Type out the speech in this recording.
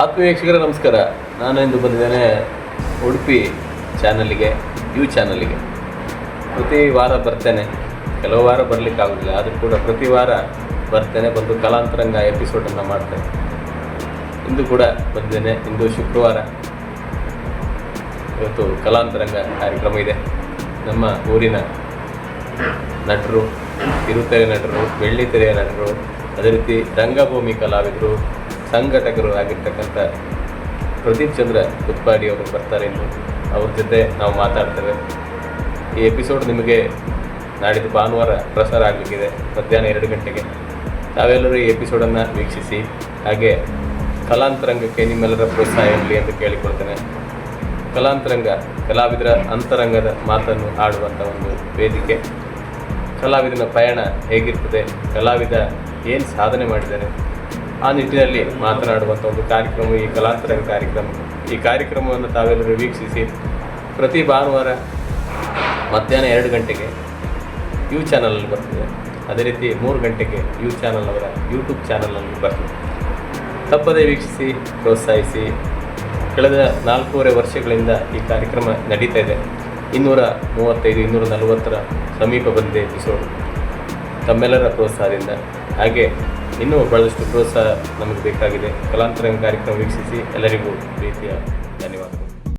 ಆತ್ಮೀಯ ವೀಕ್ಷಕರೇ ನಮಸ್ಕಾರ. ನಾನು ಇಂದು ಬಂದಿದ್ದೇನೆ ಉಡುಪಿ ಚಾನಲಿಗೆ, ಯು ಚಾನಲಿಗೆ. ಪ್ರತಿ ವಾರ ಬರ್ತೇನೆ, ಕೆಲವು ವಾರ ಬರಲಿಕ್ಕಾಗೋದಿಲ್ಲ, ಆದರೂ ಕೂಡ ಪ್ರತಿ ವಾರ ಬರ್ತೇನೆ, ಬಂದು ಕಲಾಂತರಂಗ ಎಪಿಸೋಡನ್ನು ಮಾಡ್ತೇನೆ. ಇಂದು ಕೂಡ ಬಂದಿದ್ದೇನೆ. ಇಂದು ಶುಕ್ರವಾರ, ಇವತ್ತು ಕಲಾಂತರಂಗ ಕಾರ್ಯಕ್ರಮ ಇದೆ. ನಮ್ಮ ಊರಿನ ನಟರು, ಕಿರುತೆರೆ ನಟರು, ಬೆಳ್ಳಿತೆರೆಯ ನಟರು, ಅದೇ ರೀತಿ ರಂಗಭೂಮಿ ಕಲಾವಿದರು, ಸಂಘಟಕರು ಆಗಿರ್ತಕ್ಕಂಥ ಪ್ರದೀಪ್ ಚಂದ್ರ ಕುತ್ಪಾಡಿ ಅವರು ಬರ್ತಾರೆ. ಇನ್ನು ಅವ್ರ ಜೊತೆ ನಾವು ಮಾತಾಡ್ತೇವೆ. ಈ ಎಪಿಸೋಡ್ ನಿಮಗೆ ನಾಡಿದ್ದು ಭಾನುವಾರ ಪ್ರಸಾರ ಆಗಲಿಕ್ಕಿದೆ, ಮಧ್ಯಾಹ್ನ 2 ಗಂಟೆಗೆ. ತಾವೆಲ್ಲರೂ ಈ ಎಪಿಸೋಡನ್ನು ವೀಕ್ಷಿಸಿ, ಹಾಗೆ ಕಲಾಂತರಂಗಕ್ಕೆ ನಿಮ್ಮೆಲ್ಲರ ಪ್ರೋತ್ಸಾಹ ಇರಲಿ ಅಂತ ಕೇಳಿಕೊಳ್ತೇನೆ. ಕಲಾಂತರಂಗ ಕಲಾವಿದರ ಅಂತರಂಗದ ಮಾತನ್ನು ಆಡುವಂಥ ಒಂದು ವೇದಿಕೆ. ಕಲಾವಿದನ ಪಯಣ ಹೇಗಿರ್ತದೆ, ಕಲಾವಿದ ಏನು ಸಾಧನೆ ಮಾಡಿದ್ದಾನೆ, ಆ ನಿಟ್ಟಿನಲ್ಲಿ ಮಾತನಾಡುವಂಥ ಒಂದು ಕಾರ್ಯಕ್ರಮ ಈ ಕಲಾಂತರಂಗ ಕಾರ್ಯಕ್ರಮ. ಈ ಕಾರ್ಯಕ್ರಮವನ್ನು ತಾವೆಲ್ಲರೂ ವೀಕ್ಷಿಸಿ. ಪ್ರತಿ ಭಾನುವಾರ ಮಧ್ಯಾಹ್ನ 2 ಗಂಟೆಗೆ ಯು ಚಾನಲಲ್ಲಿ ಬರ್ತದೆ. ಅದೇ ರೀತಿ 3 ಗಂಟೆಗೆ ಯು ಚಾನಲ್ ಅವರ ಯೂಟ್ಯೂಬ್ ಚಾನಲ್ನಲ್ಲಿ ಬರ್ತದೆ. ತಪ್ಪದೇ ವೀಕ್ಷಿಸಿ, ಪ್ರೋತ್ಸಾಹಿಸಿ. ಕಳೆದ 4.5 ವರ್ಷಗಳಿಂದ ಈ ಕಾರ್ಯಕ್ರಮ ನಡೀತಾ ಇದೆ. 235, 240 ಸಮೀಪ ಬಂದಿದೆ ಎಪಿಸೋಡು. ತಮ್ಮೆಲ್ಲರ ಪ್ರೋತ್ಸಾಹದಿಂದ, ಹಾಗೆ ಇನ್ನೂ ಬಹಳಷ್ಟು ಪ್ರೋತ್ಸಾಹ ನಮಗೆ ಬೇಕಾಗಿದೆ. ಕಲಾಂತರಂಗ ಕಾರ್ಯಕ್ರಮ ವೀಕ್ಷಿಸಿ. ಎಲ್ಲರಿಗೂ ಪ್ರೀತಿಯ